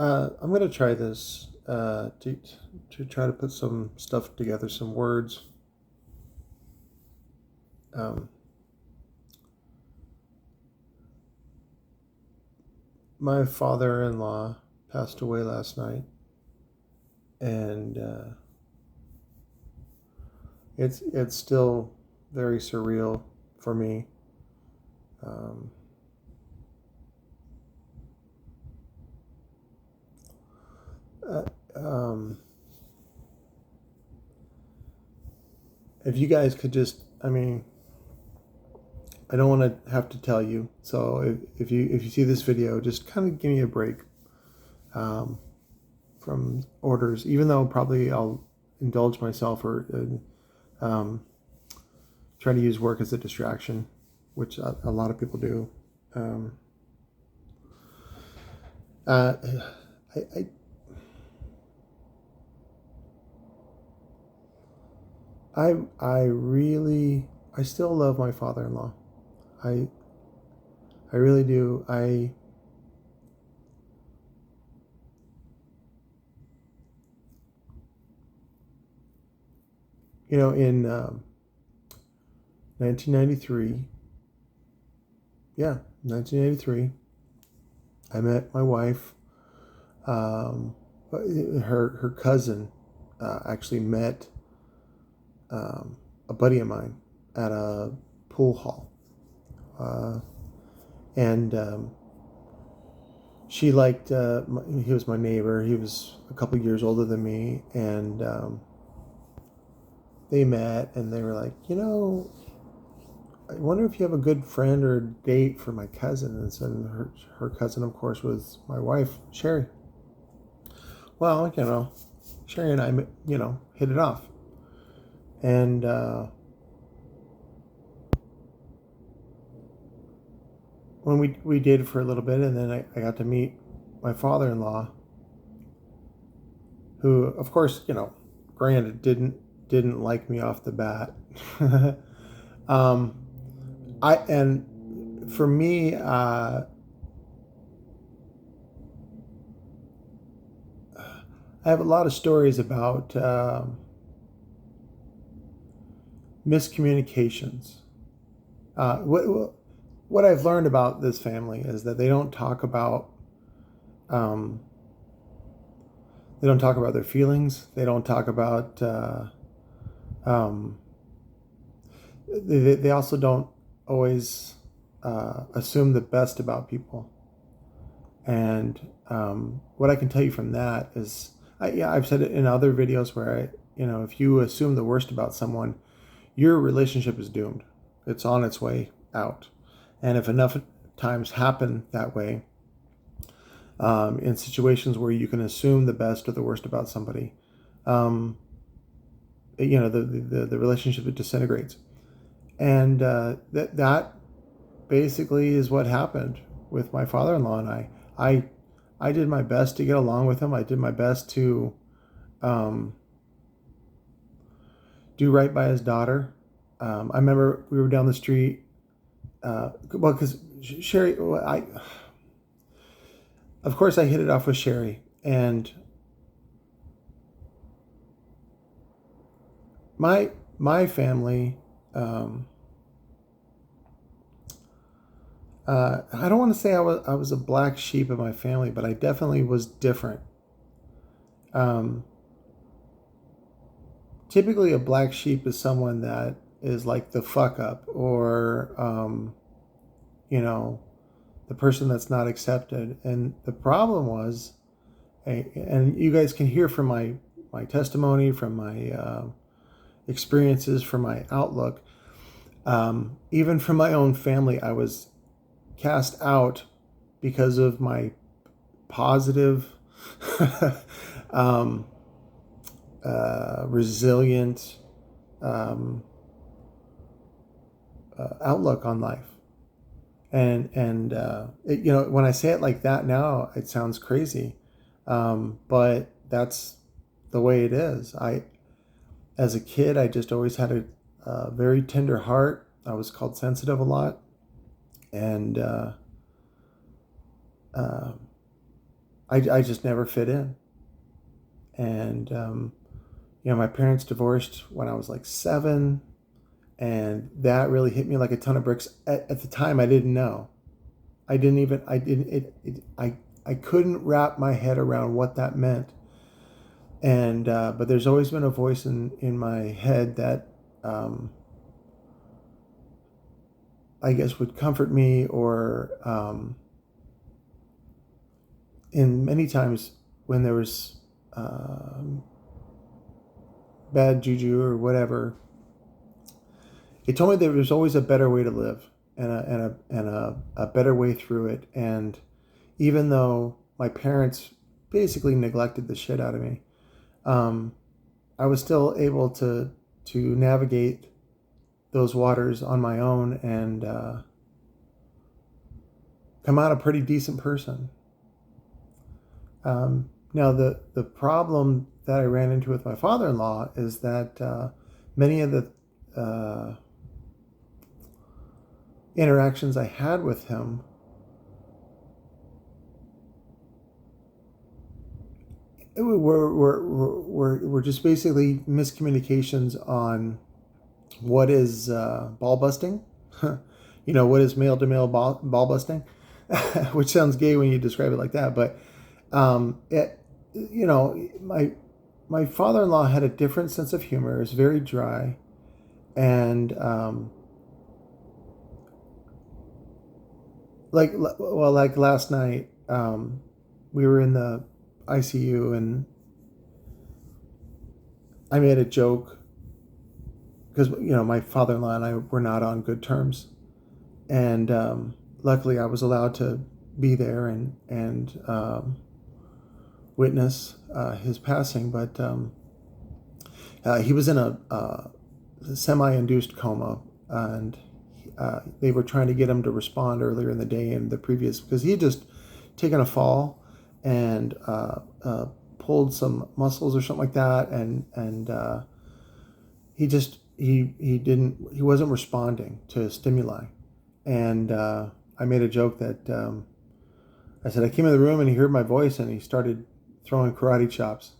I'm gonna try this to try to put some stuff together, some words. Um, my father-in-law passed away last night, and it's still very surreal for me. Um, uh, um, if you guys could just, I mean, I don't want to have to tell you. So if you see this video, just kind of give me a break um, from orders, even though probably I'll indulge myself or um, try to use work as a distraction, which a lot of people do. Um, uh, I, I I really I still love my father-in-law. I I really do. In 1993, yeah, 1983, I met my wife. Um, her cousin actually met a buddy of mine at a pool hall, uh, and she liked. He was my neighbor. He was a couple years older than me, and they met, and they were like, I wonder if you have a good friend or date for my cousin. And so her cousin, of course, was my wife, Sherry. Well, Sherry and I, hit it off. And when we dated for a little bit, and then I got to meet my father-in-law, who, of course, granted, didn't like me off the bat. um, and for me, I have a lot of stories about miscommunications. What I've learned about this family is that um, they don't talk about their feelings. They don't talk about um, they also don't always assume the best about people. And what I can tell you from that is, I've said it in other videos where if you assume the worst about someone, your relationship is doomed. It's on its way out. And if enough times happen that way, in situations where you can assume the best or the worst about somebody, um, the relationship disintegrates. And that basically is what happened with my father-in-law and I. I did my best to get along with him. I did my best to um, do right by his daughter. I remember we were down the street. Well, because Sherry, of course, I hit it off with Sherry, and my family. Um, I don't want to say I was a black sheep in my family, but I definitely was different. Um, Typically, a black sheep is someone that is like the fuck up, or you know, the person that's not accepted. And the problem was, and you guys can hear from my testimony, from my experiences, from my outlook, even from my own family, I was cast out because of my positive, um, resilient um, outlook on life. And when I say it like that now, it sounds crazy, but that's the way it is. As a kid, I just always had a very tender heart. I was called sensitive a lot, and uh, I just never fit in. And, my parents divorced when I was like 7. And that really hit me like a ton of bricks. At the time, I didn't know. I couldn't wrap my head around what that meant. And, but there's always been a voice in my head that, I guess would comfort me, or, in many times when there was, bad juju or whatever, it told me there was always a better way to live, and a better way through it. And even though my parents basically neglected the shit out of me, I was still able to navigate those waters on my own, and come out a pretty decent person. Now, the problem that I ran into with my father-in-law is that many of the interactions I had with him were just basically miscommunications on what is ball busting. What is male to male ball busting, which sounds gay when you describe it like that. But my father-in-law had a different sense of humor. It was very dry, and like last night, we were in the ICU, and I made a joke because my father-in-law and I were not on good terms, and luckily I was allowed to be there and witness his passing. But he was in a semi-induced coma, and they were trying to get him to respond earlier in the day and the previous, because he had just taken a fall and pulled some muscles or something like that, and he wasn't responding to stimuli. And I made a joke that I said I came in the room and he heard my voice and he started throwing karate chops,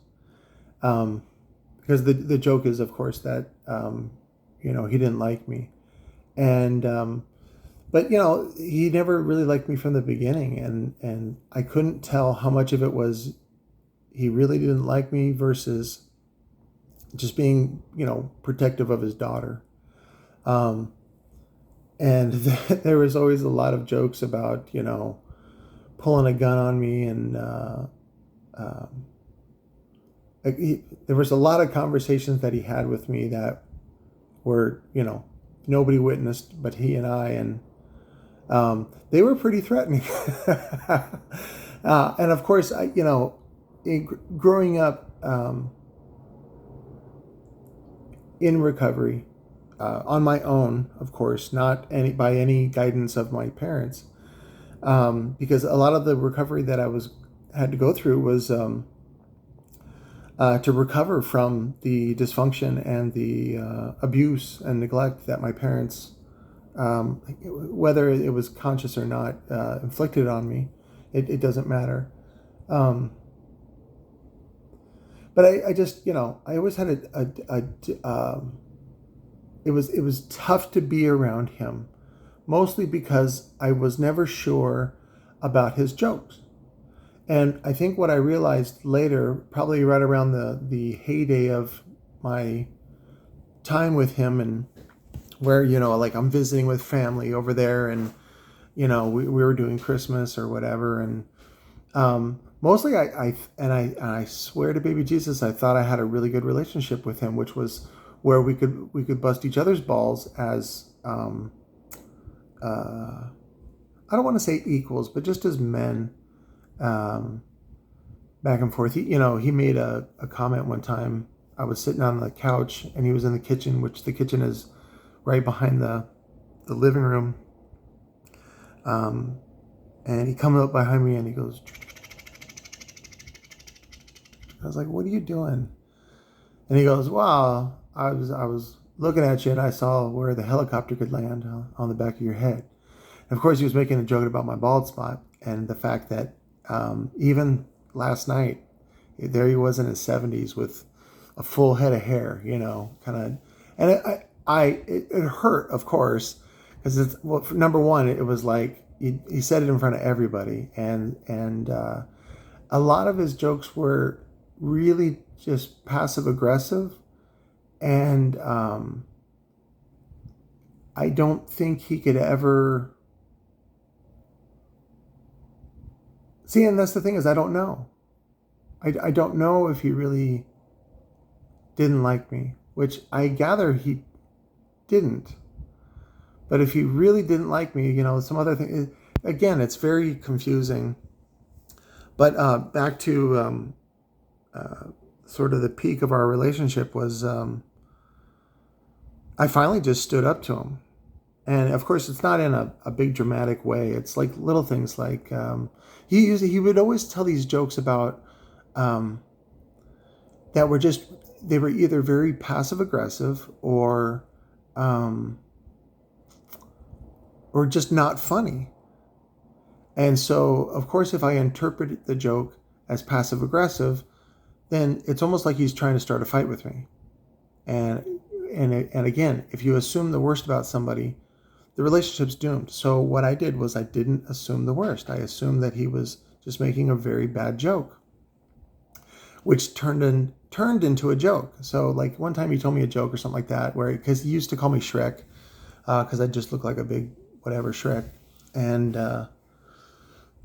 because the joke is, of course, that he didn't like me. And but he never really liked me from the beginning, and I couldn't tell how much of it was he really didn't like me versus just being protective of his daughter. And there was always a lot of jokes about pulling a gun on me, and there was a lot of conversations that he had with me that were nobody witnessed but he and I, and they were pretty threatening. And of course, growing up in recovery, on my own, of course, not by any guidance of my parents, because a lot of the recovery that I had to go through was to recover from the dysfunction and the abuse and neglect that my parents, whether it was conscious or not, inflicted on me. It doesn't matter. But I just, I always had it was tough to be around him, mostly because I was never sure about his jokes. And I think what I realized later, probably right around the heyday of my time with him, and where, like I'm visiting with family over there, and, we were doing Christmas or whatever. And mostly I swear to baby Jesus, I thought I had a really good relationship with him, which was where we could bust each other's balls as, I don't want to say equals, but just as men, back and forth. He made a comment one time. I was sitting on the couch and he was in the kitchen, which the kitchen is right behind the living room. And he comes up behind me and he goes, I was like, what are you doing? And he goes, wow, I was looking at you and I saw where the helicopter could land on the back of your head. And of course, he was making a joke about my bald spot and the fact that even last night, there he was in his 70s with a full head of hair, kind of, and it hurt, of course, because it's, well, number one, it was like he said it in front of everybody, and a lot of his jokes were really just passive aggressive, and I don't think he could ever see. And that's the thing, is I don't know. I don't know if he really didn't like me, which I gather he didn't. But if he really didn't like me, some other thing, again, it's very confusing. But back to sort of the peak of our relationship was, I finally just stood up to him. And of course, it's not in a big dramatic way. It's like little things like, he would always tell these jokes about that were just, they were either very passive aggressive or just not funny. And so, of course, if I interpret the joke as passive aggressive, then it's almost like he's trying to start a fight with me. And again, if you assume the worst about somebody, the relationship's doomed. So what I did was I didn't assume the worst. I assumed that he was just making a very bad joke, which turned into a joke. So like one time he told me a joke or something like that, because he used to call me Shrek, because I just looked like a big whatever Shrek, and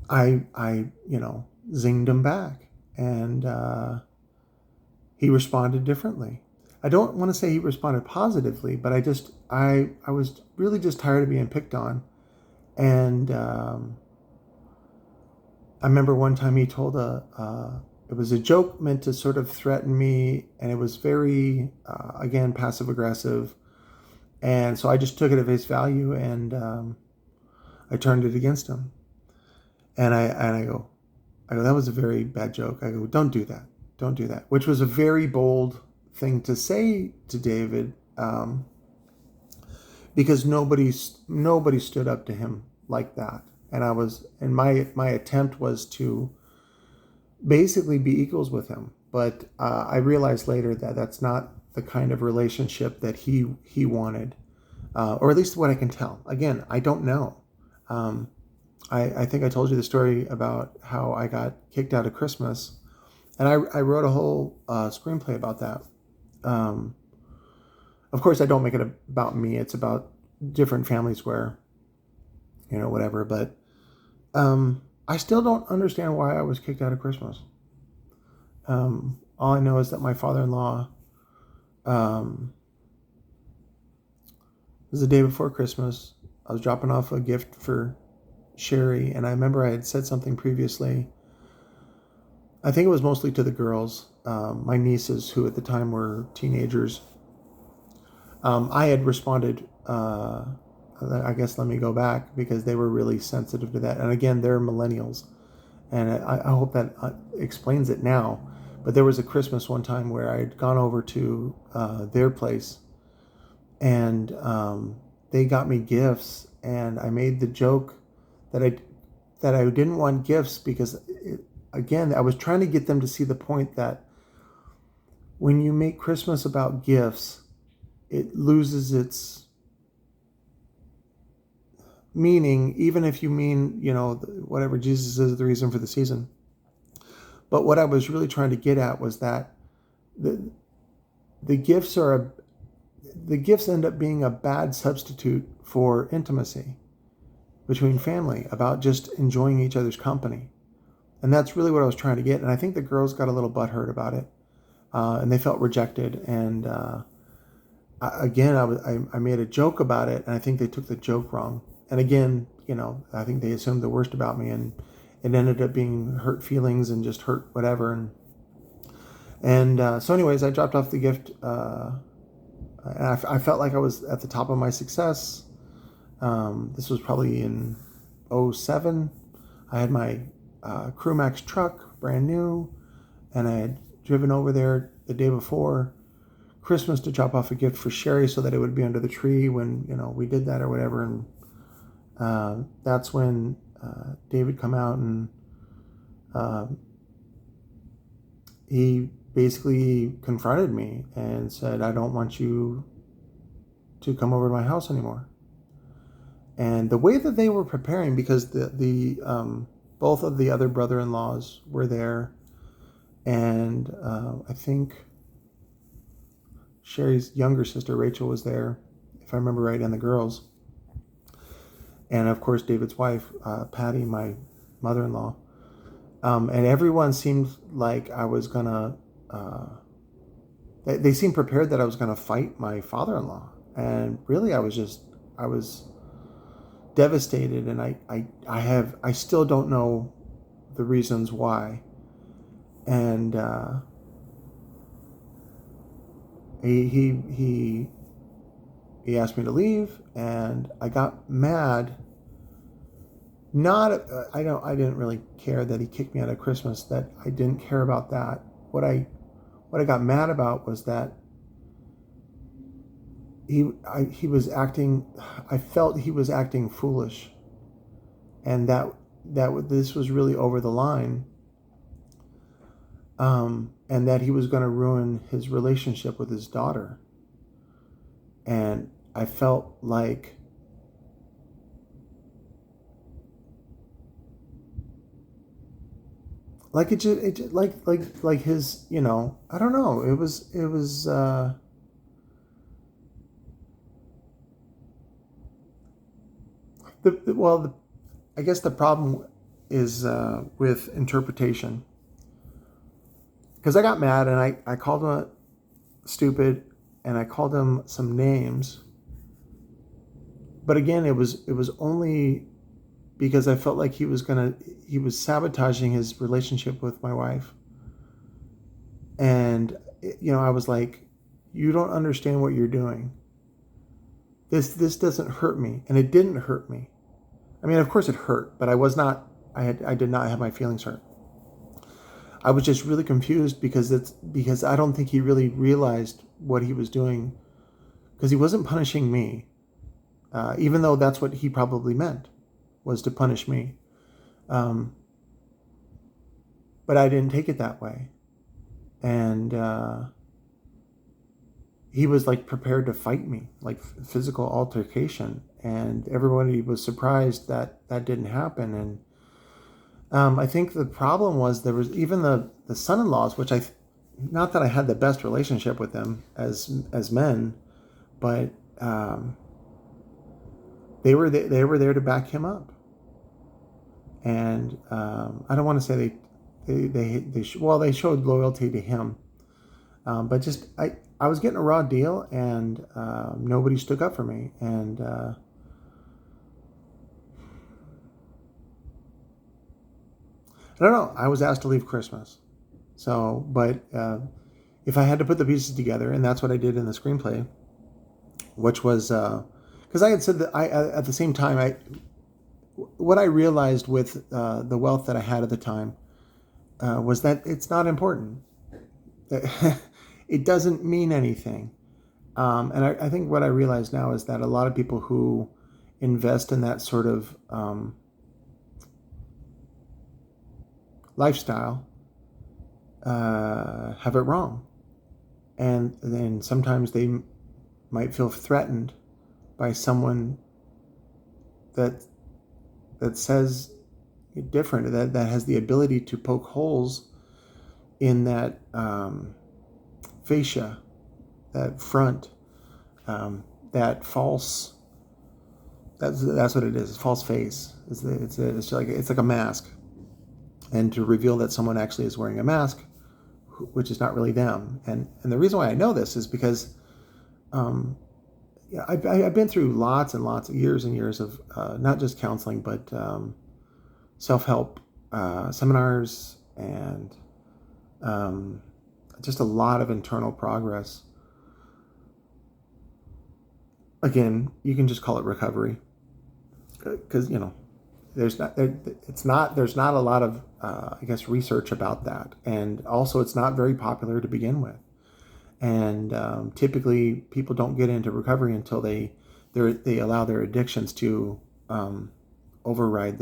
I zinged him back, and he responded differently. I don't want to say he responded positively, but I was really just tired of being picked on. And I remember one time he told it was a joke meant to sort of threaten me, and it was very, again, passive aggressive. And so I just took it at face value, and I turned it against him. And I go, that was a very bad joke. I go, don't do that, which was a very bold thing to say to David, because nobody stood up to him like that. And my attempt was to basically be equals with him. But I realized later that that's not the kind of relationship that he wanted, or at least what I can tell. Again, I don't know. I think I told you the story about how I got kicked out of Christmas, and I wrote a whole screenplay about that. Of course, I don't make it about me. It's about different families where, whatever. But I still don't understand why I was kicked out of Christmas. All I know is that my father-in-law, it was the day before Christmas. I was dropping off a gift for Sherry, and I remember I had said something previously. I think it was mostly to the girls, my nieces, who at the time were teenagers. I had responded, I guess let me go back, because they were really sensitive to that. And again, they're millennials. And I hope that explains it now. But there was a Christmas one time where I had gone over to their place, and they got me gifts. And I made the joke that I didn't want gifts because, again, I was trying to get them to see the point that when you make Christmas about gifts, it loses its meaning, even if you mean, whatever, Jesus is the reason for the season. But what I was really trying to get at was that the gifts end up being a bad substitute for intimacy between family, about just enjoying each other's company. And that's really what I was trying to get. And I think the girls got a little butthurt about it, and they felt rejected. And again, I made a joke about it, and I think they took the joke wrong. And again, I think they assumed the worst about me, and it ended up being hurt feelings and just hurt whatever. And so anyways, I dropped off the gift, and I felt like I was at the top of my success. This was probably in 2007. I had my Crewmax truck, brand new, and I had driven over there the day before Christmas to drop off a gift for Sherry so that it would be under the tree when, we did that or whatever. And that's when David come out and he basically confronted me and said, I don't want you to come over to my house anymore. And the way that they were preparing, because the both of the other brother-in-laws were there, and I think Sherry's younger sister Rachel was there, if I remember right, and the girls, and of course David's wife, Patty, my mother-in-law, and everyone seemed like I was gonna. They seemed prepared that I was gonna fight my father-in-law, and really I was devastated, and I still don't know the reasons why, and he asked me to leave, and I got mad. Not I didn't really care that he kicked me out of Christmas. That I didn't care about that. What I got mad about was that he was acting. I felt he was acting foolish, and that this was really over the line. And that he was going to ruin his relationship with his daughter. And I felt like like his, I don't know. It was I guess the problem is with interpretation. Because I got mad and I called him stupid and I called him some names. But again, it was only because I felt like he was sabotaging his relationship with my wife. And I was like, you don't understand what you're doing. This doesn't hurt me, and it didn't hurt me. I mean, of course it hurt, but I did not have my feelings hurt. I was just really confused because I don't think he really realized what he was doing, because he wasn't punishing me, even though that's what he probably meant, was to punish me. But I didn't take it that way, and he was like prepared to fight me, like physical altercation, and everybody was surprised that that didn't happen. And I think the problem was there was even the son-in-laws, which not that I had the best relationship with them as men, but they were there to back him up. And I don't want to say they showed loyalty to him, but just I was getting a raw deal, and nobody stuck up for me, and I don't know. I was asked to leave Christmas. So, but if I had to put the pieces together, and that's what I did in the screenplay, which was because I had said that at the same time, what I realized with the wealth that I had at the time was that it's not important. It doesn't mean anything. And I think what I realize now is that a lot of people who invest in that sort of lifestyle have it wrong, and then sometimes they might feel threatened by someone that says different, that has the ability to poke holes in that fascia, that front, that false. That's what it is. False face. It's like a mask. And to reveal that someone actually is wearing a mask, which is not really them. And the reason why I know this is because I've been through lots and lots of years and years of not just counseling, but self-help seminars, and just a lot of internal progress. Again, you can just call it recovery, because there's not a lot of I guess research about that, and also it's not very popular to begin with, and typically people don't get into recovery until they allow their addictions to override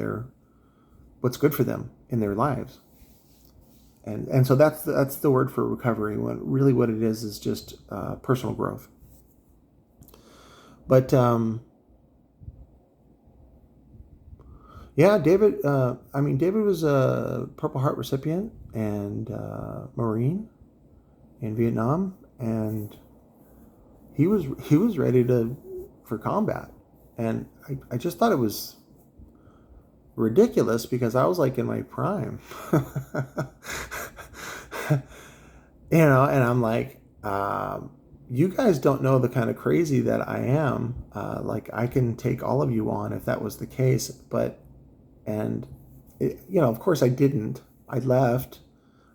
what's good for them in their lives. And so that's the word for recovery. What it is just personal growth. But yeah, David. David was a Purple Heart recipient and Marine in Vietnam, and he was ready for combat, and I just thought it was ridiculous because I was like in my prime, and I'm like, you guys don't know the kind of crazy that I am. Like I can take all of you on if that was the case, and of course I didn't. I left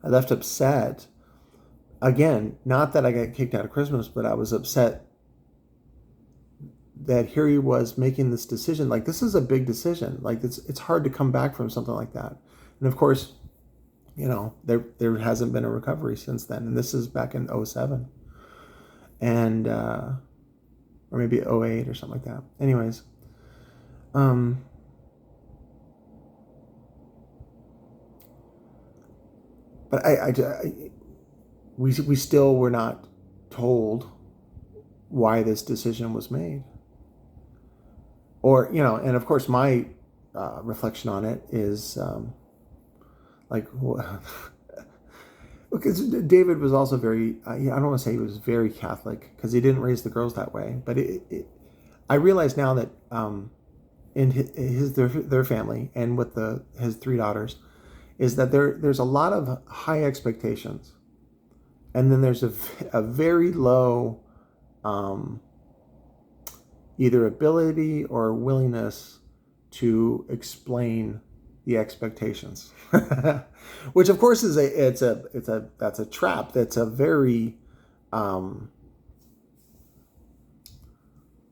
upset. Again, not that I got kicked out of Christmas, but I was upset that here he was making this decision. Like, this is a big decision. Like, it's hard to come back from something like that. And of course, there hasn't been a recovery since then. And this is back in 07. And, or maybe 08 or something like that. Anyways, but we still were not told why this decision was made. Or, and of course my reflection on it is because David was also very, I don't want to say he was very Catholic because he didn't raise the girls that way. But I realize now that in their family and with his 3 daughters is that there's a lot of high expectations. And then there's a very low either ability or willingness to explain the expectations, which of course that's a trap. That's a very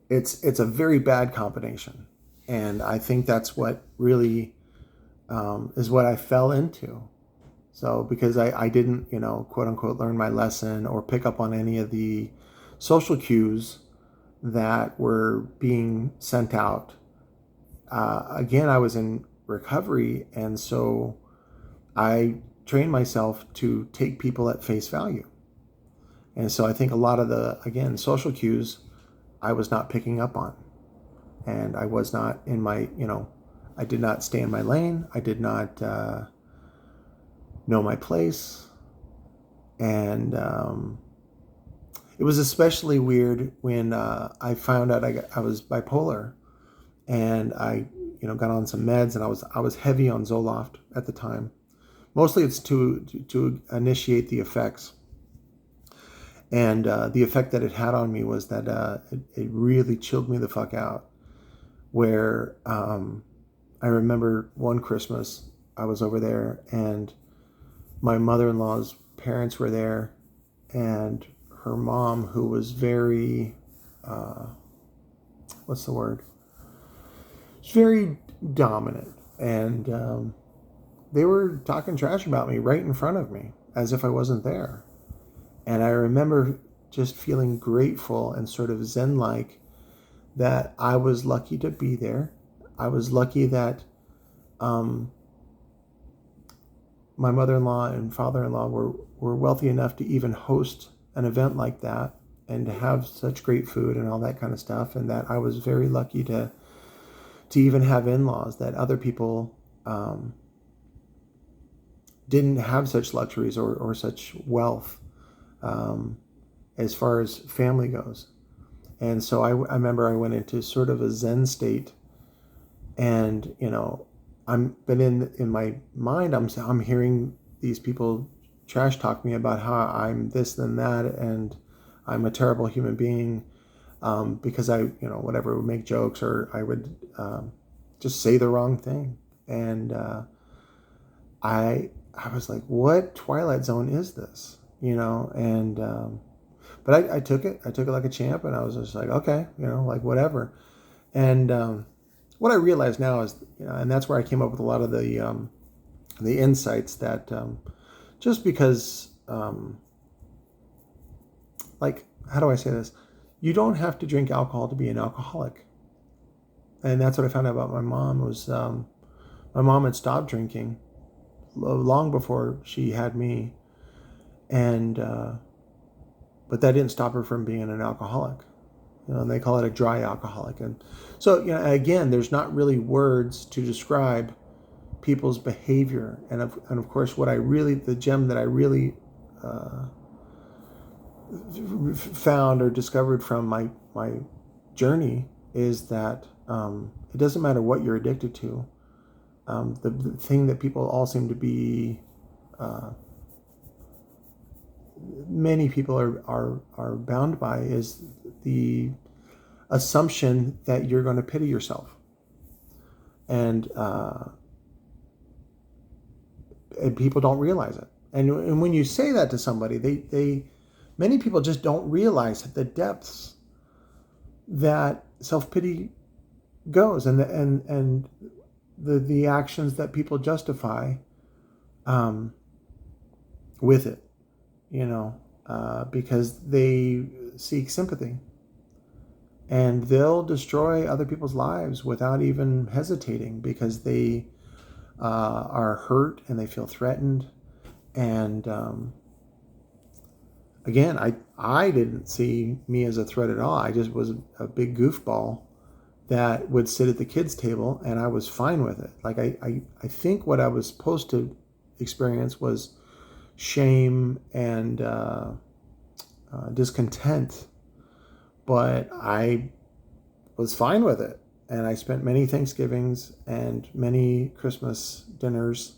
it's a very bad combination, and I think that's what really is what I fell into. So because I didn't, quote unquote, learn my lesson or pick up on any of the social cues that were being sent out. Again, I was in recovery, and so I trained myself to take people at face value. And so I think a lot of the, again, social cues I was not picking up on. And I was not in my, I did not stay in my lane. I did not know my place. And it was especially weird when I found out I was bipolar, and I, got on some meds, and I was heavy on Zoloft at the time. Mostly it's to initiate the effects, and the effect that it had on me was that it really chilled me the fuck out. Where I remember one Christmas I was over there, and my mother-in-law's parents were there, and her mom, who was very, what's the word? She's very dominant, and they were talking trash about me right in front of me, as if I wasn't there. And I remember just feeling grateful and sort of zen-like that I was lucky to be there. I was lucky that my mother-in-law and father-in-law were wealthy enough to even host an event like that and to have such great food and all that kind of stuff, and that I was very lucky to even have in-laws, that other people didn't have such luxuries or such wealth as far as family goes. And so I remember I went into sort of a Zen state, and but in my mind I'm hearing these people trash talk me about how I'm this and that, and I'm a terrible human being because I whatever, would make jokes, or I would just say the wrong thing. And I was like, what Twilight Zone is this? And but I took it like a champ, and I was just like, okay, like whatever. And what I realize now is, and that's where I came up with a lot of the insights that just because, like, how do I say this? You don't have to drink alcohol to be an alcoholic. And that's what I found out about my mom was my mom had stopped drinking long before she had me, and but that didn't stop her from being an alcoholic. And they call it a dry alcoholic. And so, again, there's not really words to describe people's behavior. And of course, the gem that I really found or discovered from my journey is that it doesn't matter what you're addicted to. The thing that people all seem to be, many people are bound by, is the assumption that you're going to pity yourself. And people don't realize it. And when you say that to somebody, many people just don't realize the depths that self-pity goes, and the actions that people justify with it, because they seek sympathy, and they'll destroy other people's lives without even hesitating, because they are hurt and they feel threatened. And again, I didn't see me as a threat at all. I just was a big goofball that would sit at the kids' table, and I was fine with it. Like I think what I was supposed to experience was shame and discontent, but I was fine with it. And I spent many Thanksgivings and many Christmas dinners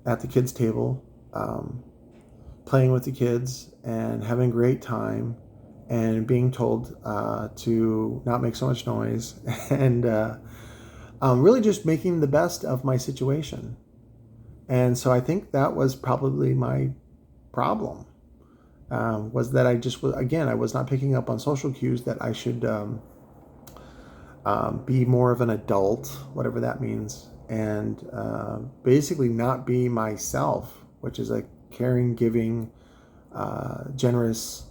at the kids' table, playing with the kids and having a great time, and being told to not make so much noise, and really just making the best of my situation. And so I think that was probably my problem, was that I was not picking up on social cues that I should be more of an adult, whatever that means, and basically not be myself, which is a caring, giving, generous,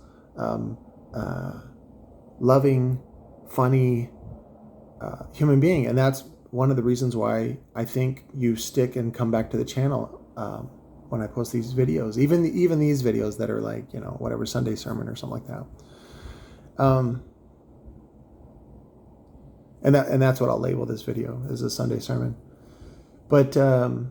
loving, funny human being. And that's one of the reasons why I think you stick and come back to the channel when I post these videos, even these videos that are like, whatever, Sunday sermon or something like that. And that's what I'll label this video, as a Sunday sermon. But the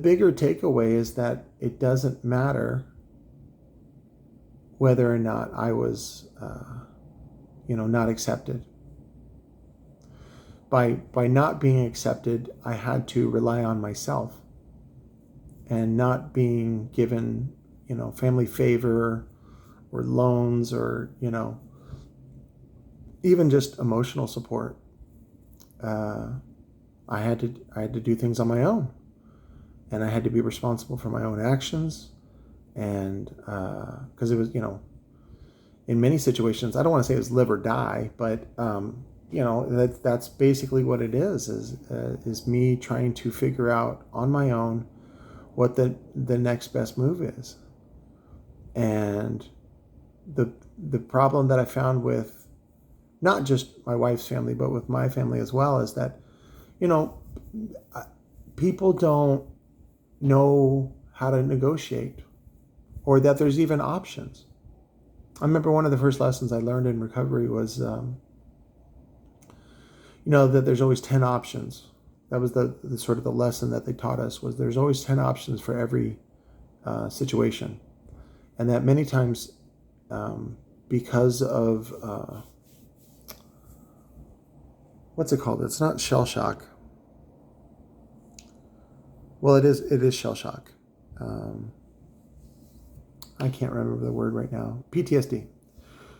bigger takeaway is that it doesn't matter whether or not I was not accepted. By not being accepted, I had to rely on myself, and not being given family favor or loans, or even just emotional support. I had to do things on my own, and I had to be responsible for my own actions. And because it was, in many situations, I don't want to say it was live or die, but that's basically what it is me trying to figure out on my own what the next best move is. And the problem that I found with not just my wife's family, but with my family as well, is that people don't know how to negotiate, or that there's even options. I remember one of the first lessons I learned in recovery was that there's always 10 options. That was the sort of the lesson that they taught us, was there's always 10 options for every situation. And that many times, because of what's it called? It's not shell shock. Well, it is shell shock. I can't remember the word right now. PTSD.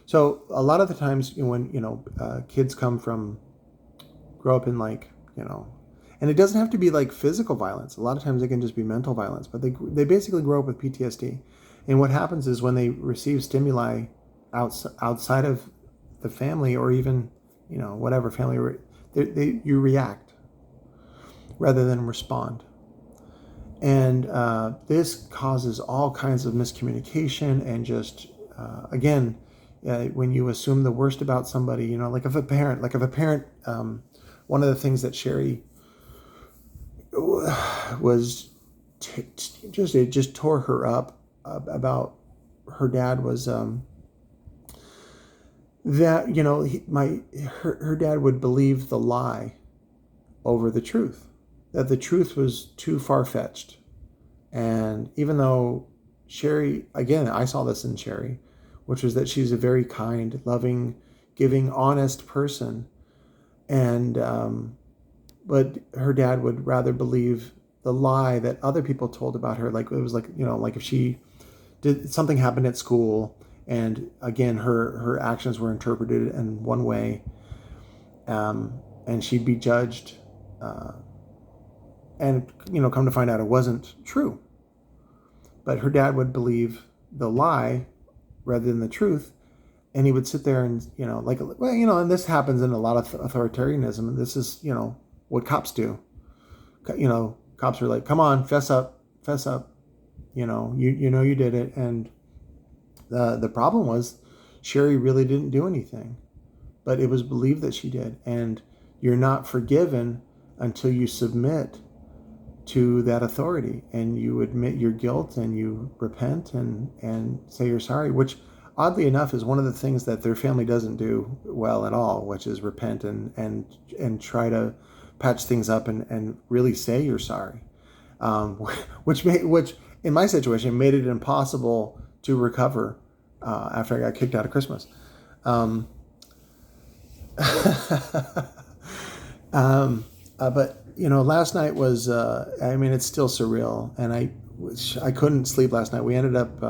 So a lot of the times when kids grow up in and it doesn't have to be like physical violence. A lot of times it can just be mental violence, but they basically grow up with PTSD. And what happens is, when they receive stimuli outside of the family, or even whatever family, you react rather than respond. And this causes all kinds of miscommunication, and just when you assume the worst about somebody, like if a parent one of the things that Sherry was it just tore her up about her dad was that her dad would believe the lie over the truth, that the truth was too far-fetched. And even though Sherry, again, I saw this in Sherry, which was that she's a very kind, loving, giving, honest person, and but her dad would rather believe the lie that other people told about her. Like it was like, like if she did something happened at school, and again her actions were interpreted in one way, and she'd be judged, and come to find out it wasn't true. But her dad would believe the lie rather than the truth, and he would sit there and and this happens in a lot of authoritarianism, and this is what cops do. Cops are like, come on, fess up, you did it. And the problem was Sherry really didn't do anything, but it was believed that she did. And you're not forgiven until you submit to that authority and you admit your guilt and you repent and say you're sorry, which oddly enough is one of the things that their family doesn't do well at all, which is repent and try to patch things up and really say you're sorry, which in my situation made it impossible to recover after I got kicked out of Christmas. But last night was it's still surreal, and I couldn't sleep last night. We ended up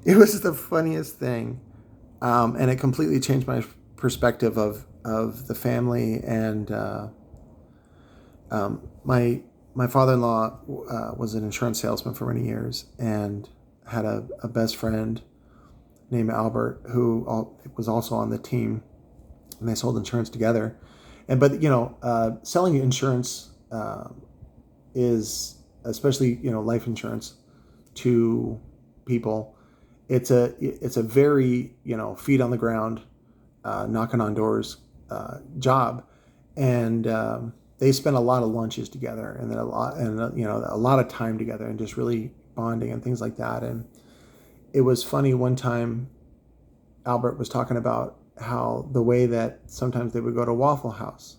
it was the funniest thing, and it completely changed my perspective of the family. And my father-in-law was an insurance salesman for many years and had a best friend named Albert who was also on the team, and they sold insurance together. But selling insurance is, especially life insurance, to people, it's a very feet on the ground, knocking on doors job, and they spend a lot of lunches together, and then a lot of time together, and just really bonding and things like that. And it was funny one time, Albert was talking about how the way that sometimes they would go to Waffle House,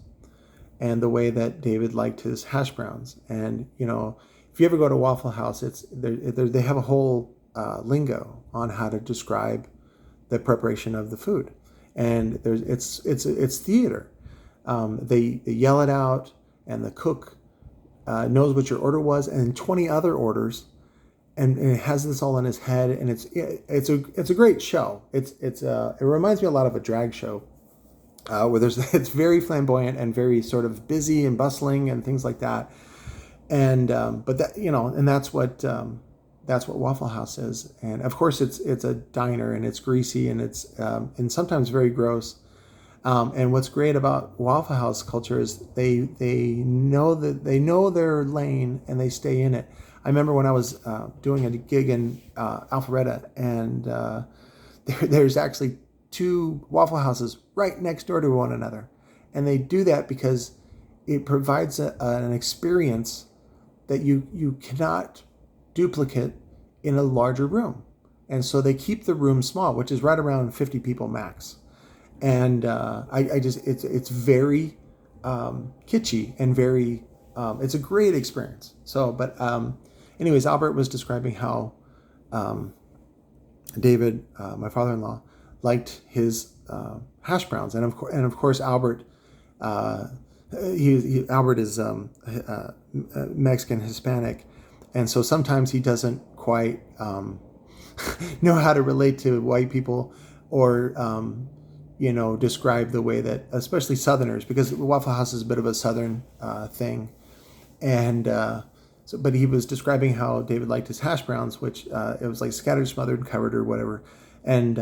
and the way that David liked his hash browns. And if you ever go to Waffle House, they have a whole lingo on how to describe the preparation of the food, and it's theater. They yell it out, and the cook knows what your order was and 20 other orders, and it has this all in his head, and it's a great show. It reminds me a lot of a drag show, where it's very flamboyant and very sort of busy and bustling and things like that. And but that and that's what Waffle House is. And of course it's a diner, and it's greasy, and it's and sometimes very gross. And what's great about Waffle House culture is they know their lane, and they stay in it. I remember when I was doing a gig in Alpharetta, and there's actually two Waffle Houses right next door to one another, and they do that because it provides an experience that you cannot duplicate in a larger room. And so they keep the room small, which is right around 50 people max. And it's very kitschy and very it's a great experience. So, but anyways, Albert was describing how David, my father-in-law, liked his hash browns, and of course Albert, Albert is Mexican Hispanic, and so sometimes he doesn't quite know how to relate to white people, or describe the way that, especially Southerners, because Waffle House is a bit of a Southern thing, and but he was describing how David liked his hash browns, which it was like scattered, smothered, covered, or whatever, and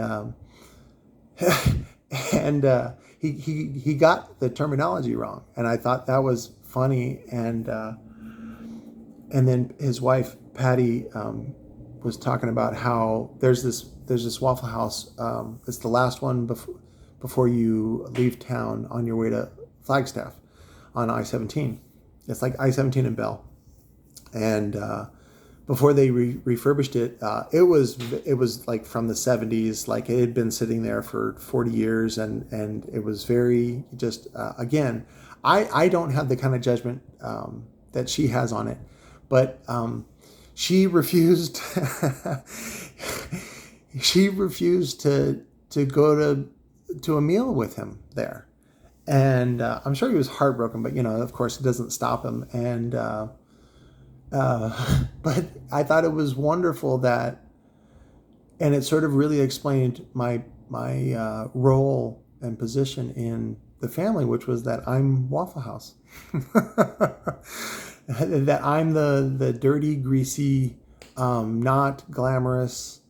and he got the terminology wrong, and I thought that was funny. And then his wife Patty was talking about how there's this Waffle House. It's the last one before you leave town on your way to Flagstaff on I-17. It's like I-17 and Bell. And before they refurbished it, it was like from the 70s, like it had been sitting there for 40 years, and it was very just again, I don't have the kind of judgment that she has on it, but she refused she refused to go to a meal with him there, and I'm sure he was heartbroken, but of course it doesn't stop him. And but I thought it was wonderful that, and it sort of really explained my role and position in the family, which was that I'm Waffle House, that I'm the dirty, greasy, not glamorous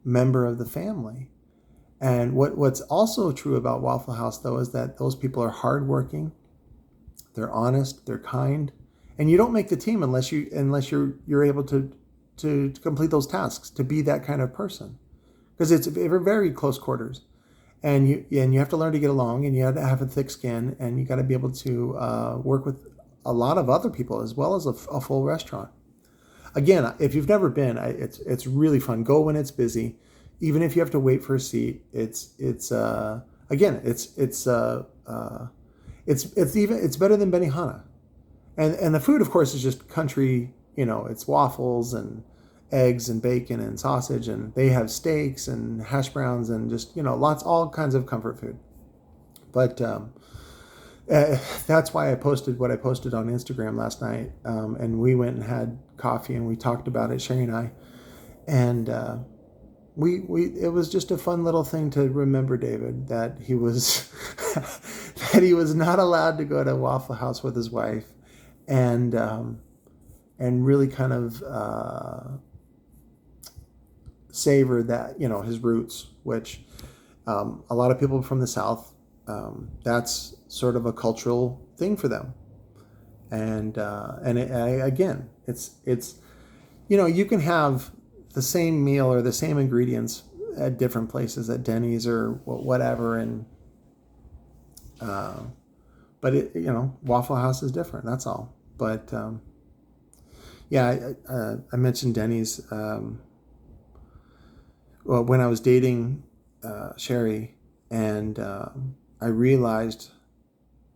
member of the family. And what's also true about Waffle House, though, is that those people are hardworking, they're honest, they're kind, and you don't make the team unless you're able to complete those tasks, to be that kind of person, because it's very close quarters, and you have to learn to get along, and you have to have a thick skin, and you got to be able to work with a lot of other people as well as a full restaurant. Again, if you've never been, it's really fun. Go when it's busy, even if you have to wait for a seat. It's better than Benihana, and the food, of course, is just country. It's waffles and eggs and bacon and sausage, and they have steaks and hash browns and just all kinds of comfort food. But that's why I posted what I posted on Instagram last night, and we went and had coffee and we talked about it, Sherry and I, and it was just a fun little thing to remember, David, that he was that he was not allowed to go to Waffle House with his wife, and really kind of savor that his roots, which a lot of people from the South, that's sort of a cultural thing for them, and again, it's you can have the same meal or the same ingredients at different places, at Denny's or whatever, and but Waffle House is different. That's all. But I mentioned Denny's. Well, when I was dating Sherry, and I realized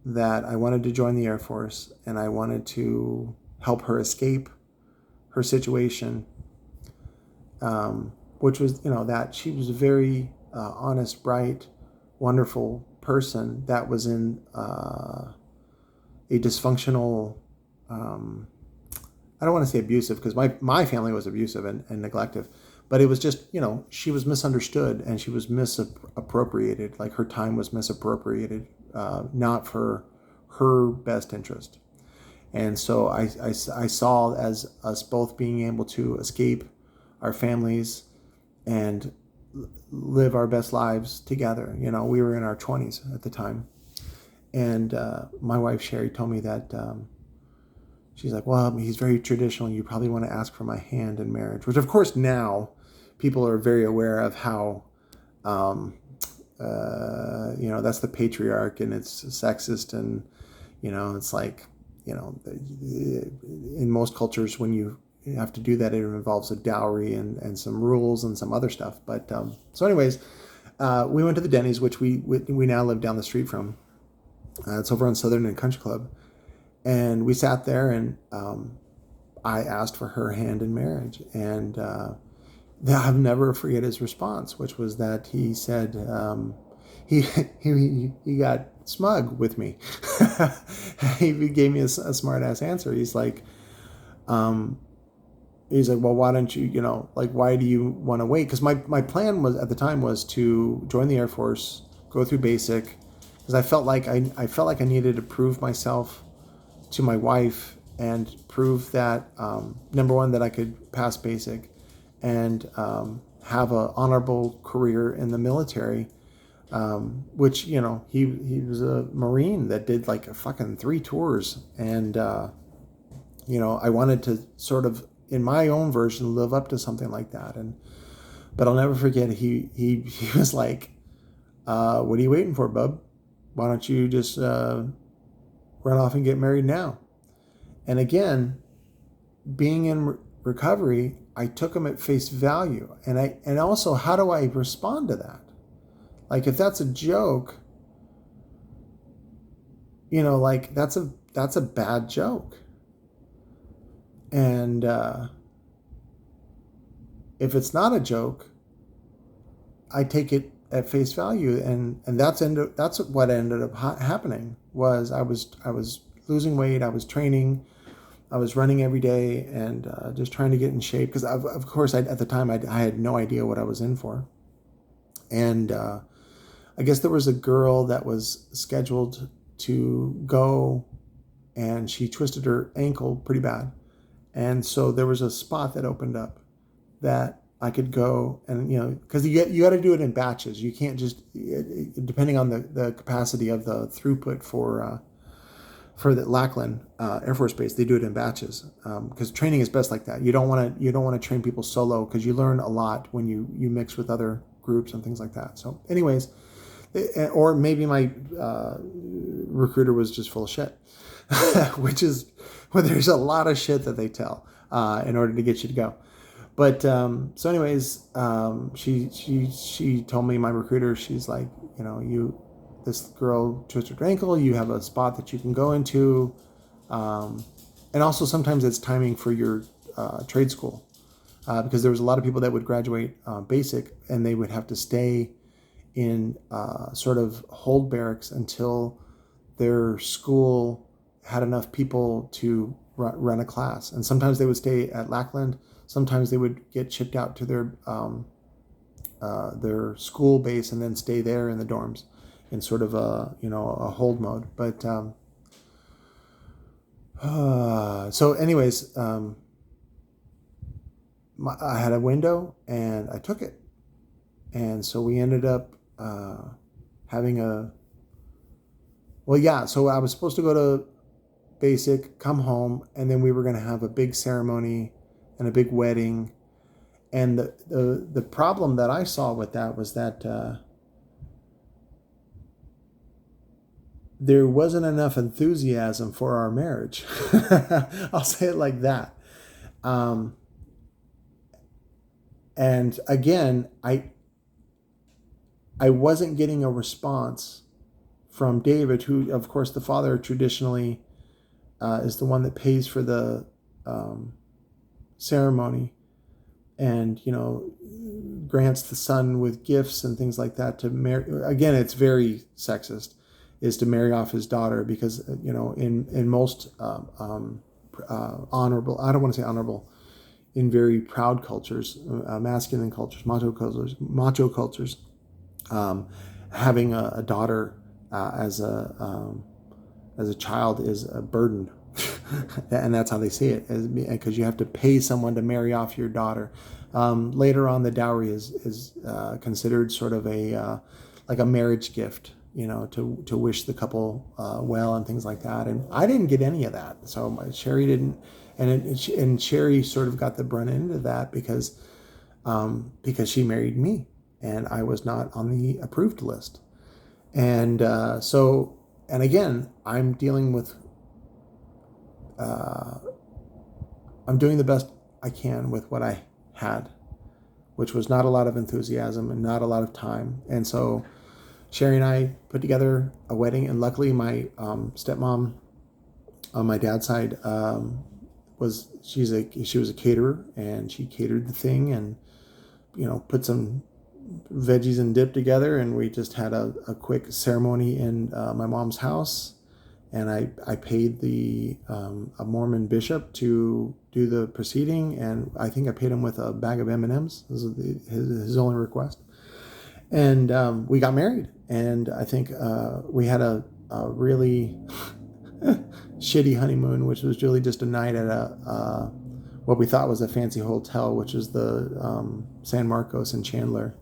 that I wanted to join the Air Force, and I wanted to help her escape her situation, which was, that she was a very honest, bright, wonderful person that was in a dysfunctional, I don't want to say abusive, because my family was abusive and neglective, but it was just, she was misunderstood and she was misappropriated, like her time was misappropriated, not for her best interest. And so I saw as us both being able to escape our families and live our best lives together. We were in our 20s at the time. And my wife, Sherry, told me that she's like, well, he's very traditional. You probably want to ask for my hand in marriage, which of course now people are very aware of how, that's the patriarch and it's sexist. And, it's like, in most cultures, when you have to do that, it involves a dowry and some rules and some other stuff. But so anyways, we went to the Denny's, which we now live down the street from. It's over on Southern and Country Club. And we sat there, and I asked for her hand in marriage. And I'll never forget his response, which was that he said he got smug with me. He gave me a smart ass answer. He's like, well, why don't you, why do you want to wait? Because my plan was at the time was to join the Air Force, go through basic, because I felt like I needed to prove myself to my wife and prove that number one, that I could pass basic and have an honorable career in the military, which he was a Marine that did like a fucking 3 tours, and I wanted to sort of, in my own version, live up to something like that. And But I'll never forget, he was like, what are you waiting for, bub? Why don't you just run off and get married now? And again, being in recovery, I took him at face value. And also, how do I respond to that? Like, if that's a joke, like that's a bad joke. And if it's not a joke, I take it at face value, and that's what ended up happening. Was I was losing weight, I was training, I was running every day, and just trying to get in shape, because of course at the time I had no idea what I was in for. And I guess there was a girl that was scheduled to go, and she twisted her ankle pretty bad, and so there was a spot that opened up that I could go, and because you got to do it in batches. You can't just, depending on the capacity of the throughput for the Lackland Air Force Base, they do it in batches, because training is best like that. You don't want to train people solo, because you learn a lot when you mix with other groups and things like that. So anyways, or maybe my recruiter was just full of shit, which is, well, there's a lot of shit that they tell in order to get you to go. But so anyways, she told me, my recruiter, she's like, this girl twisted her ankle, you have a spot that you can go into, and also sometimes it's timing for your trade school, because there was a lot of people that would graduate basic, and they would have to stay in sort of hold barracks until their school had enough people to run a class. And sometimes they would stay at Lackland. Sometimes they would get shipped out to their school base and then stay there in the dorms in sort of a hold mode. But so anyways, I had a window and I took it, and so we ended up having so I was supposed to go to basic, come home, and then we were going to have a big ceremony and a big wedding. And the problem that I saw with that was that there wasn't enough enthusiasm for our marriage. I'll say it like that. And again, I wasn't getting a response from David, who, of course, the father traditionally is the one that pays for the ceremony, and grants the son with gifts and things like that to marry. Again, it's very sexist, is to marry off his daughter, because in most honorable, I don't want to say honorable, in very proud cultures, masculine cultures, macho cultures, having a daughter as a child is a burden. And that's how they see it, because you have to pay someone to marry off your daughter. Later on, the dowry is considered sort of like a marriage gift, to wish the couple well and things like that. And I didn't get any of that, so Sherry didn't, and Sherry sort of got the brunt end of that because she married me, and I was not on the approved list. And and again, I'm dealing with. I'm doing the best I can with what I had, which was not a lot of enthusiasm and not a lot of time. And so Sherry and I put together a wedding, and luckily my stepmom on my dad's side she was a caterer, and she catered the thing, and put some veggies and dip together, and we just had a quick ceremony in my mom's house. And I paid a Mormon bishop to do the proceeding, and I think I paid him with a bag of M&Ms. This is his only request. And we got married, and I think we had a really shitty honeymoon, which was really just a night at what we thought was a fancy hotel, which is the San Marcos in Chandler,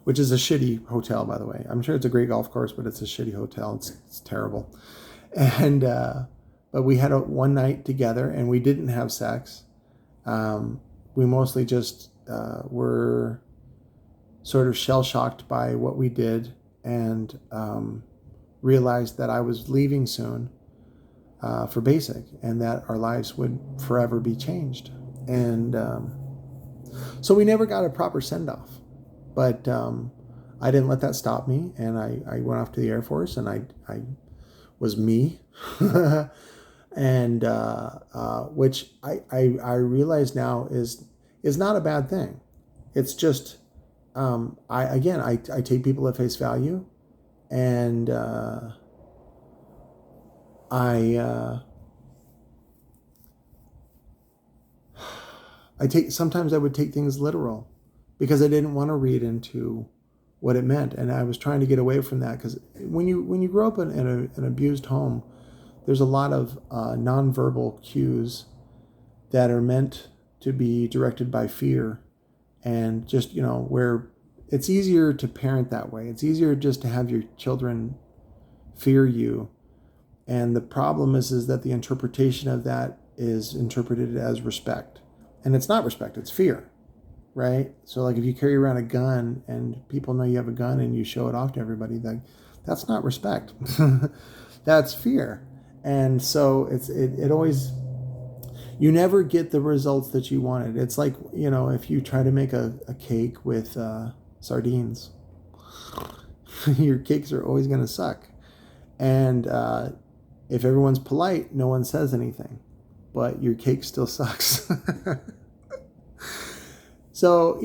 which is a shitty hotel, by the way. I'm sure it's a great golf course, but it's a shitty hotel. It's terrible. And but we had one night together, and we didn't have sex. We mostly just were sort of shell-shocked by what we did, and realized that I was leaving soon for basic, and that our lives would forever be changed. And so we never got a proper send-off. But I didn't let that stop me, and I went off to the Air Force, and I was me. And which I realize now is not a bad thing. It's just I take people at face value, and sometimes I would take things literal because I didn't want to read into what it meant, and I was trying to get away from that, because when you grow up in an abused home, there's a lot of nonverbal cues that are meant to be directed by fear, and just, where it's easier to parent that way. It's easier just to have your children fear you, and the problem is that the interpretation of that is interpreted as respect, and it's not respect, it's fear. Right? So like if you carry around a gun and people know you have a gun and you show it off to everybody, that's not respect. That's fear. And so it always, you never get the results that you wanted. It's like, if you try to make a cake with sardines, your cakes are always going to suck. And if everyone's polite, no one says anything, but your cake still sucks. So,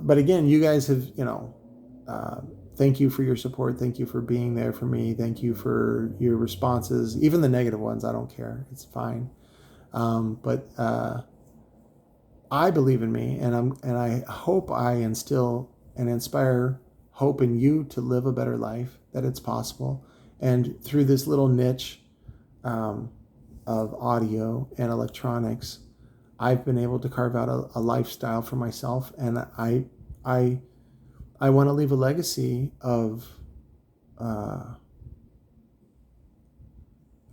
but again, you guys have, thank you for your support. Thank you for being there for me. Thank you for your responses, even the negative ones. I don't care. It's fine. But I believe in me, and I hope I instill and inspire hope in you to live a better life, that it's possible. And through this little niche of audio and electronics, I've been able to carve out a lifestyle for myself, and I want to leave a legacy of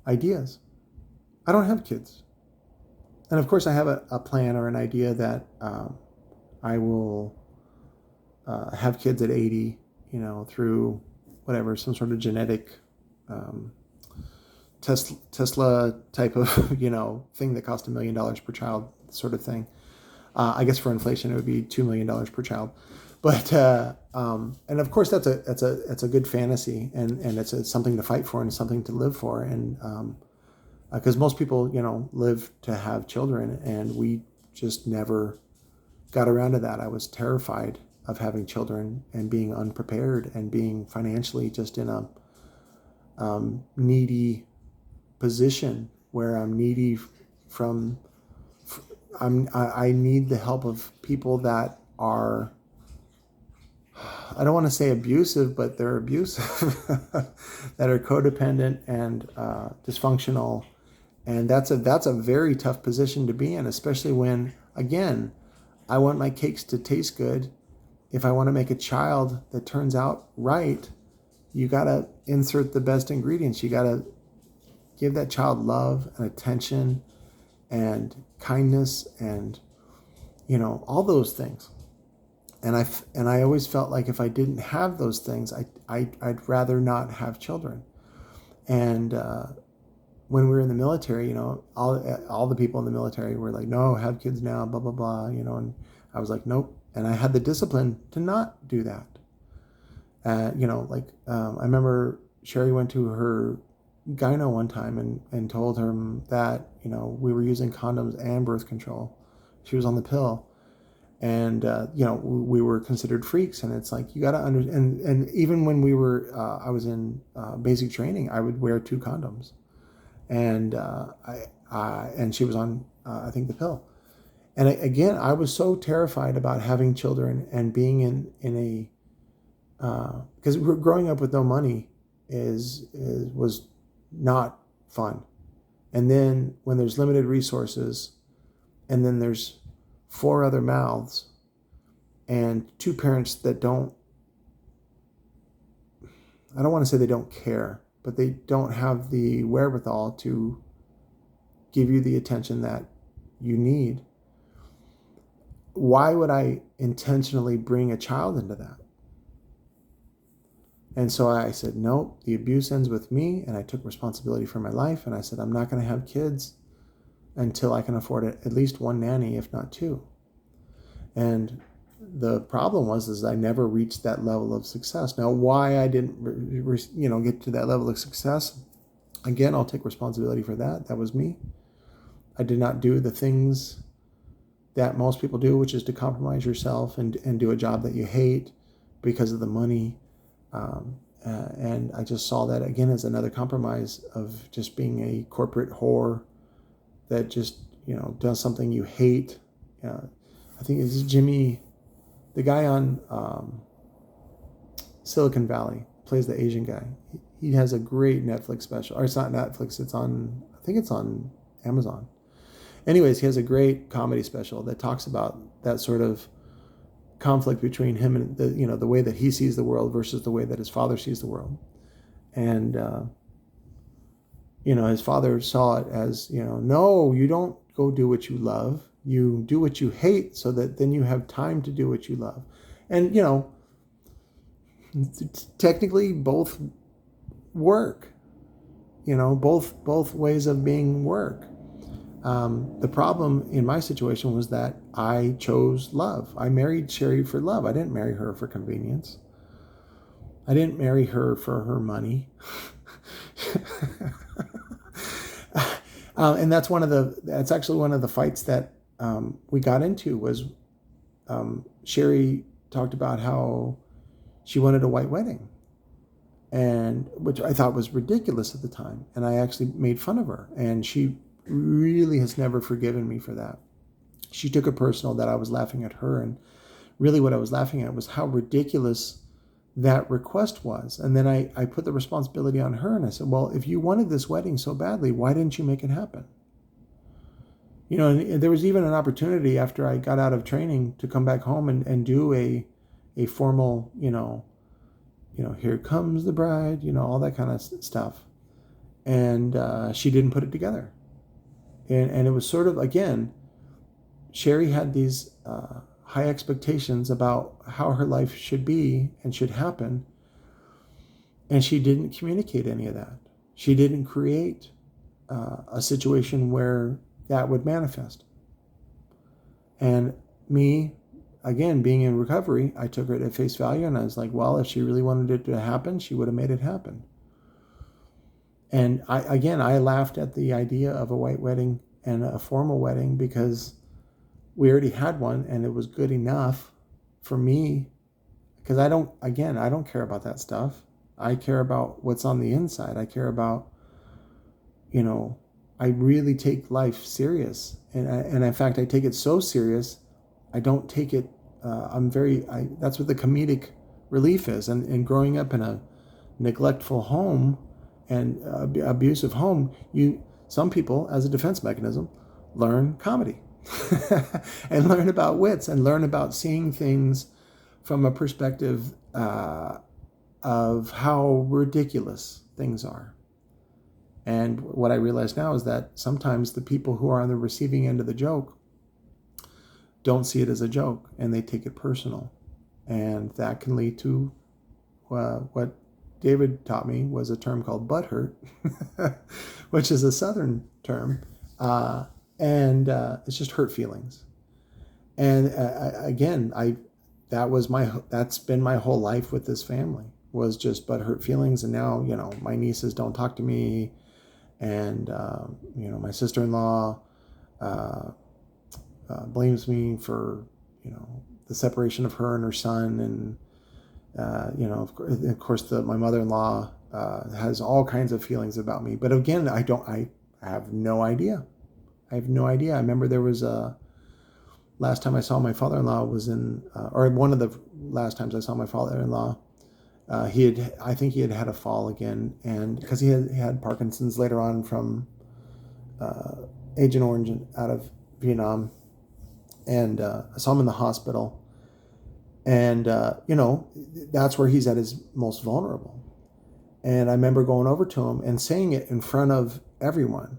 ideas. I don't have kids, and of course I have a plan or an idea that I will have kids at 80, through whatever, some sort of genetic Tesla type of thing that cost $1 million per child sort of thing. I guess for inflation it would be $2 million per child, but and of course that's a good fantasy, and it's something to fight for and something to live for, and because most people live to have children, and we just never got around to that. I was terrified of having children and being unprepared and being financially just in a needy position where I'm needy I need the help of people that are, I don't want to say abusive, but they're abusive, that are codependent and dysfunctional. And that's a very tough position to be in, especially when, again, I want my cakes to taste good. If I want to make a child that turns out right, you got to insert the best ingredients. You got to give that child love and attention and kindness and, all those things. And I always felt like if I didn't have those things, I'd rather not have children. And when we were in the military, all the people in the military were like, no, have kids now, blah, blah, blah, and I was like, nope. And I had the discipline to not do that. I remember Sherry went to her gyno one time and told him that, we were using condoms and birth control. She was on the pill. And, we were considered freaks. And it's like, you got to understand. And even when I was in basic training, I would wear 2 condoms. And and she was on, I think, the pill. And again, I was so terrified about having children and being in a, because growing up with no money was not fun. And then when there's limited resources, and then there's 4 other mouths and 2 parents that I don't want to say they don't care, but they don't have the wherewithal to give you the attention that you need. Why would I intentionally bring a child into that. And so I said, no, the abuse ends with me. And I took responsibility for my life. And I said, I'm not going to have kids until I can afford at least one nanny, if not two. And the problem is I never reached that level of success. Now, why I didn't, get to that level of success, again, I'll take responsibility for that. That was me. I did not do the things that most people do, which is to compromise yourself and do a job that you hate because of the money. And I just saw that again as another compromise of just being a corporate whore that just, does something you hate. I think it's Jimmy, the guy on Silicon Valley, plays the Asian guy. He has a great Netflix special. Or it's not Netflix, I think it's on Amazon. Anyways, he has a great comedy special that talks about that sort of conflict between him and the way that he sees the world versus the way that his father sees the world. And, his father saw it as, no, you don't go do what you love. You do what you hate so that then you have time to do what you love. And, technically both work, both ways of being work. The problem in my situation was that I chose love. I married Sherry for love. I didn't marry her for convenience. I didn't marry her for her money. And that's actually one of the fights that we got into was Sherry talked about how she wanted a white wedding, and which I thought was ridiculous at the time. And I actually made fun of her, and she really has never forgiven me for that. She took it personal that I was laughing at her, and really what I was laughing at was how ridiculous that request was. And then I put the responsibility on her, and I said, well, if you wanted this wedding so badly, why didn't you make it happen? And there was even an opportunity after I got out of training to come back home and do a formal, here comes the bride, all that kind of stuff. And she didn't put it together. And it was sort of, again, Sherry had these high expectations about how her life should be and should happen. And she didn't communicate any of that. She didn't create a situation where that would manifest. And me, again, being in recovery, I took it at face value, and I was like, well, if she really wanted it to happen, she would have made it happen. And I laughed at the idea of a white wedding and a formal wedding because we already had one and it was good enough for me, because I don't care about that stuff. I care about what's on the inside. I care about, I really take life serious. And in fact, I take it so serious, I don't take it, that's what the comedic relief is. And growing up in a neglectful home and abusive home, some people, as a defense mechanism, learn comedy and learn about wits and learn about seeing things from a perspective of how ridiculous things are. And what I realize now is that sometimes the people who are on the receiving end of the joke don't see it as a joke, and they take it personal. And that can lead to what David taught me was a term called butthurt, which is a Southern term. And it's just hurt feelings. And again, that's been my whole life with this family, was just butthurt feelings. And now, my nieces don't talk to me. And, my sister-in-law blames me for, the separation of her and her son. And, of course, my mother-in-law has all kinds of feelings about me. But again, I have no idea. I have no idea. I remember there was last time I saw my father-in-law was or one of the last times I saw my father-in-law, I think he had a fall again, and because he had Parkinson's later on from Agent Orange out of Vietnam, and I saw him in the hospital, and that's where he's at his most vulnerable. And I remember going over to him and saying it in front of everyone,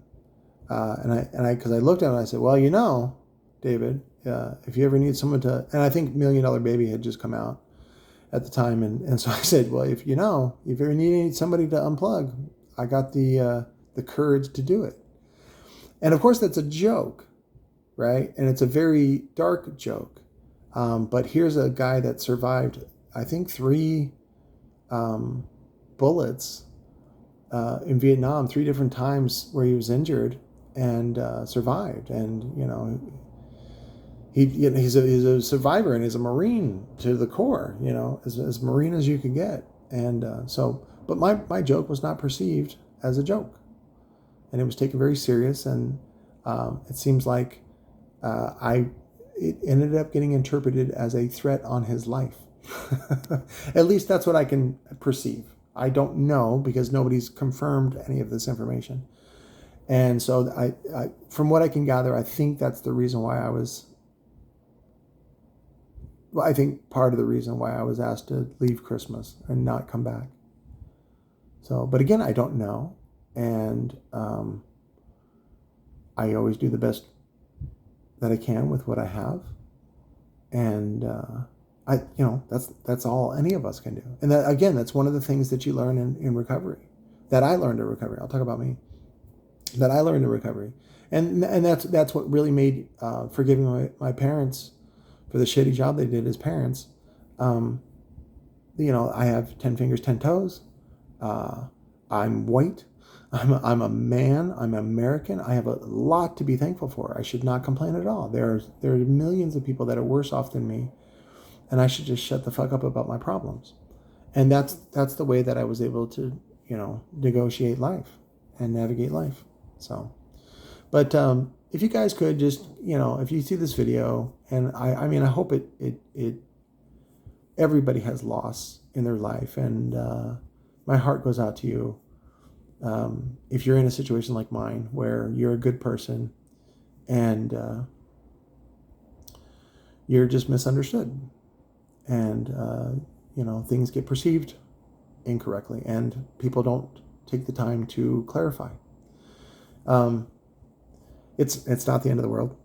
because I looked at him and I said, well, David, if you ever need someone to, and I think $1 Million Baby had just come out at the time, and so I said, well, if you ever need somebody to unplug, I got the courage to do it. And of course, that's a joke, right? And it's a very dark joke. But here's a guy that survived, I think, 3 bullets in Vietnam, 3 different times where he was injured and survived. And, he's a survivor, and he's a Marine to the core, as Marine as you could get. And but my joke was not perceived as a joke, and it was taken very serious. And it seems like it ended up getting interpreted as a threat on his life. At least that's what I can perceive. I don't know, because nobody's confirmed any of this information. And so I from what I can gather, I think that's the reason why I think part of the reason why I was asked to leave Christmas and not come back. So, but again, I don't know. And I always do the best that I can with what I have. And that's all any of us can do. And that, again, that's one of the things that you learn in recovery, that I learned in recovery. I'll talk about me. That I learned in recovery. And that's what really made forgiving my parents for the shitty job they did as parents. I have 10 fingers, 10 toes. I'm white. I'm a man. I'm American. I have a lot to be thankful for. I should not complain at all. There are millions of people that are worse off than me, and I should just shut the fuck up about my problems. And that's the way that I was able to, negotiate life and navigate life. So, but if you guys could just, if you see this video, and I hope it everybody has loss in their life, and my heart goes out to you. If you're in a situation like mine, where you're a good person and you're just misunderstood, and things get perceived incorrectly, and people don't take the time to clarify. It's not the end of the world.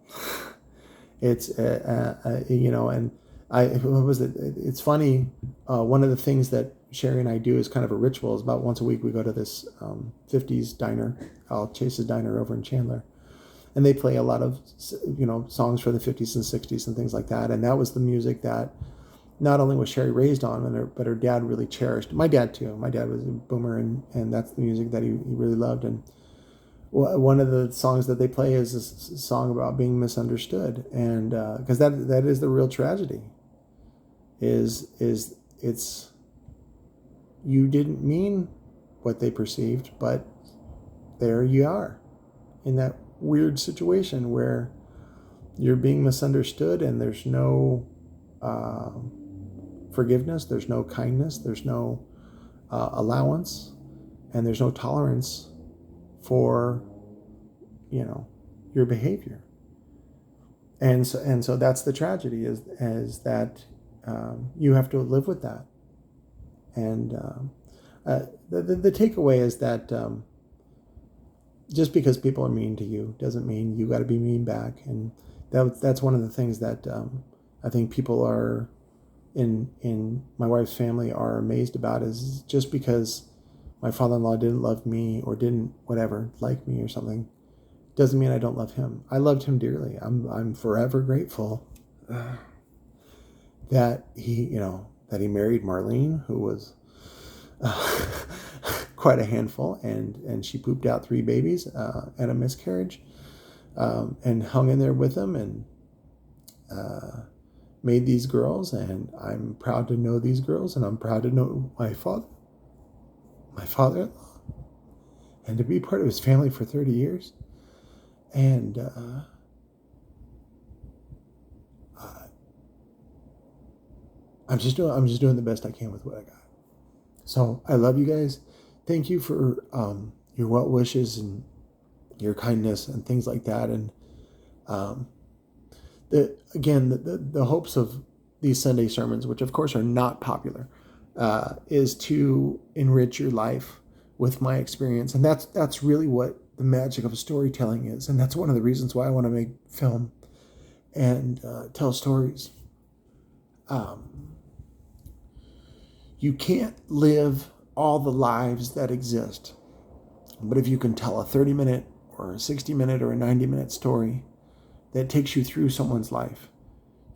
It's and what was it? It's funny. One of the things that Sherry and I do is kind of a ritual. Is about once a week we go to this 50s diner, Chase's Diner over in Chandler, and they play a lot of songs for the 50s and 60s and things like that. And that was the music that not only was Sherry raised on, but her dad really cherished. My dad too. My dad was a boomer, and that's the music that he really loved. And one of the songs that they play is a song about being misunderstood, and because that is the real tragedy. It's you didn't mean what they perceived, but there you are in that weird situation where you're being misunderstood, and there's no forgiveness, there's no kindness, there's no allowance, and there's no tolerance for your behavior. And so that's the tragedy, is that you have to live with that. And the takeaway is that just because people are mean to you doesn't mean you got to be mean back. And that's one of the things that I think people are in my wife's family are amazed about, is just because my father-in-law didn't love me or didn't like me or something, doesn't mean I don't love him. I loved him dearly. I'm forever grateful that he married Marlene, who was quite a handful, and she pooped out 3 babies and a miscarriage, and hung in there with him, and made these girls. And I'm proud to know these girls, and I'm proud to know my father-in-law, and to be part of his family for 30 years. And I'm just doing the best I can with what I got. So I love you guys. Thank you for your well wishes and your kindness and things like that. And the hopes of these Sunday sermons, which of course are not popular, is to enrich your life with my experience. And that's really what the magic of storytelling is. And that's one of the reasons why I want to make film, and tell stories. You can't live all the lives that exist, but if you can tell a 30-minute or a 60-minute or a 90-minute story that takes you through someone's life,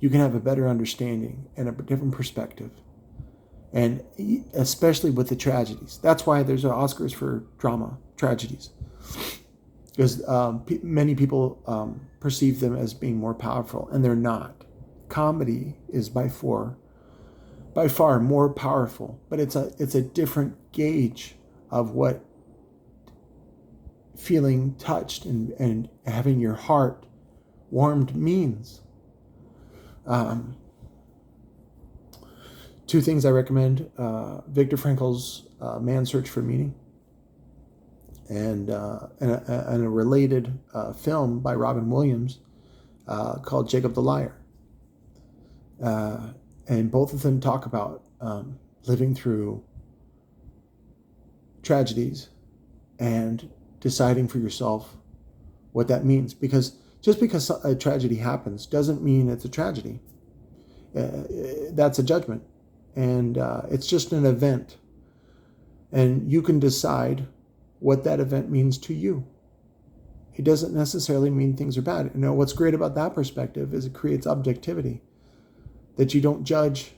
you can have a better understanding and a different perspective. And especially with the tragedies. That's why there's Oscars for drama, tragedies. Because many people perceive them as being more powerful, and they're not. Comedy is by far more powerful, but it's a different gauge of what feeling touched and having your heart warmed means. Two things I recommend: Viktor Frankl's Man's Search for Meaning, and a related film by Robin Williams called Jacob the Liar. And both of them talk about living through tragedies and deciding for yourself what that means. Because just because a tragedy happens doesn't mean it's a tragedy. That's a judgment. And it's just an event. And you can decide what that event means to you. It doesn't necessarily mean things are bad. You know, what's great about that perspective is it creates objectivity. That you don't judge,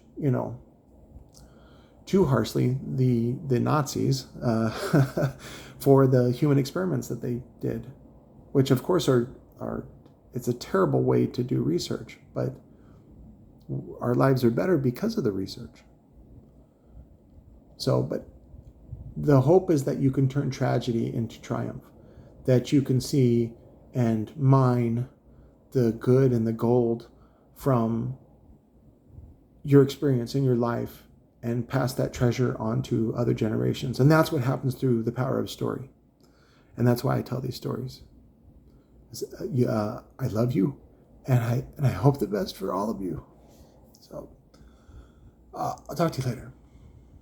too harshly the Nazis for the human experiments that they did, which of course are it's a terrible way to do research, but our lives are better because of the research. So, but the hope is that you can turn tragedy into triumph, that you can see and mine the good and the gold from your experience in your life and pass that treasure on to other generations. And that's what happens through the power of story. And that's why I tell these stories. I love you, and I hope the best for all of you. So I'll talk to you later.